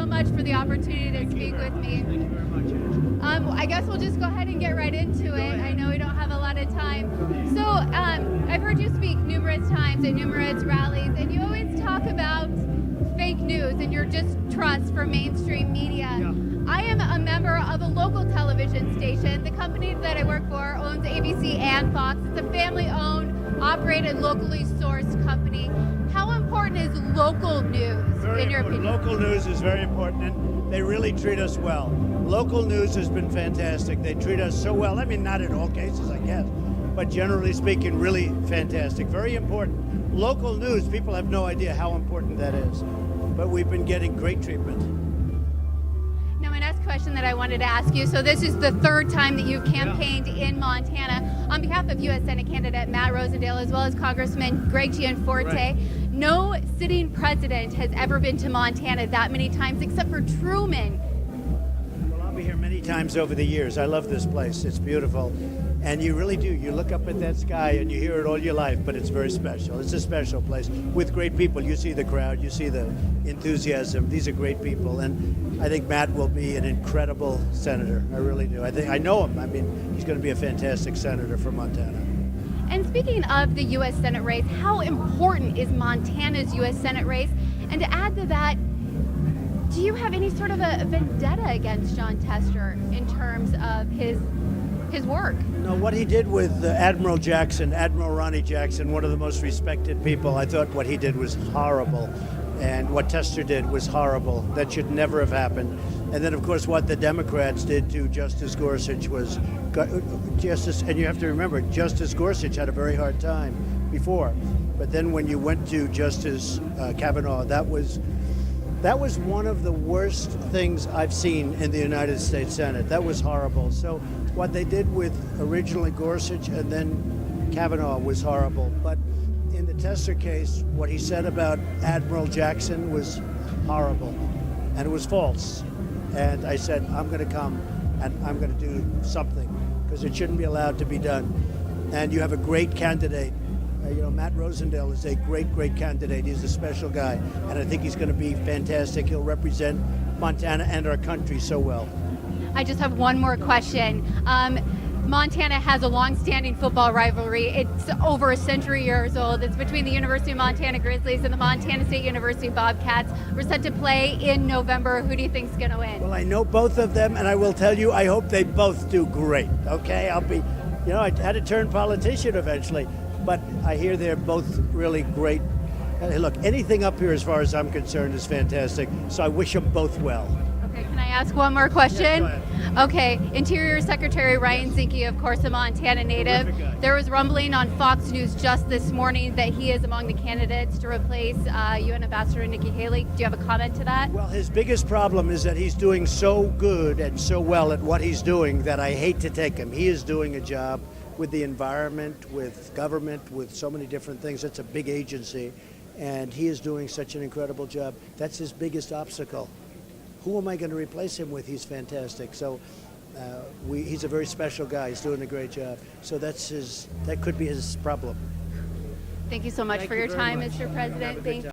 so much for the opportunity to speak with me. Thank you very much. I guess we'll just go ahead and get right into it. I know we don't have a lot of time. So I've heard you speak numerous times at numerous rallies, and you always talk about fake news and your distrust for mainstream media. Yeah. I am a member of a local television station. The company that I work for owns ABC and Fox. It's a family-owned, operated, locally sourced company. How important is local news in your opinion? Local news is very important, and they really treat us well. Local news has been fantastic. They treat us so well. I mean, not in all cases, I guess, but generally speaking, really fantastic. Very important. Local news, people have no idea how important that is, but we've been getting great treatment. Now, my next question that I wanted to ask you, so this is the third time that you've campaigned in Montana on behalf of U.S. Senate candidate Matt Rosendale, as well as Congressman Greg Gianforte. Right. No sitting president has ever been to Montana that many times except for Truman. Well, I'll be here many times over the years. I love this place. It's beautiful. And you really do. You look up at that sky and you hear it all your life, but it's very special. It's a special place with great people. You see the crowd, you see the enthusiasm. These are great people. And I think Matt will be an incredible senator. I really do. I know him. I mean, he's going to be a fantastic senator for Montana. And speaking of the U.S. Senate race, how important is Montana's U.S. Senate race? And to add to that, do you have any sort of a vendetta against John Tester in terms of his work? No, what he did with Admiral Ronnie Jackson, one of the most respected people, I thought what he did was horrible. And what Tester did was horrible. That should never have happened. And then, of course, what the Democrats did to Justice Gorsuch was and you have to remember, Justice Gorsuch had a very hard time before. But then when you went to Justice Kavanaugh, that was one of the worst things I've seen in the United States Senate. That was horrible. So what they did with originally Gorsuch and then Kavanaugh was horrible. But in the Tester case, what he said about Admiral Jackson was horrible, and it was false. And I said, I'm going to come and I'm going to do something, because it shouldn't be allowed to be done. And you have a great candidate. Matt Rosendale is a great, great candidate. He's a special guy, and I think he's going to be fantastic. He'll represent Montana and our country so well. I just have one more question. Montana has a long-standing football rivalry. It's over a century years old. It's between the University of Montana Grizzlies and the Montana State University Bobcats. We're set to play in November. Who do you think's going to win? Well, I know both of them, and I will tell you, I hope they both do great. Okay, I had to turn politician eventually, but I hear they're both really great. Hey, look, anything up here, as far as I'm concerned, is fantastic. So I wish them both well. Okay, can I ask one more question? Yes, go ahead. Okay, Interior Secretary Ryan Zinke, of course, a Montana native. There was rumbling on Fox News just this morning that he is among the candidates to replace UN Ambassador Nikki Haley. Do you have a comment to that? Well, his biggest problem is that he's doing so good and so well at what he's doing that I hate to take him. He is doing a job with the environment, with government, with so many different things. It's a big agency, and he is doing such an incredible job. That's his biggest obstacle. Who am I going to replace him with? He's fantastic. So he's a very special guy. He's doing a great job. So that could be his problem. Thank you so much for your time, Mr. President. Thank you.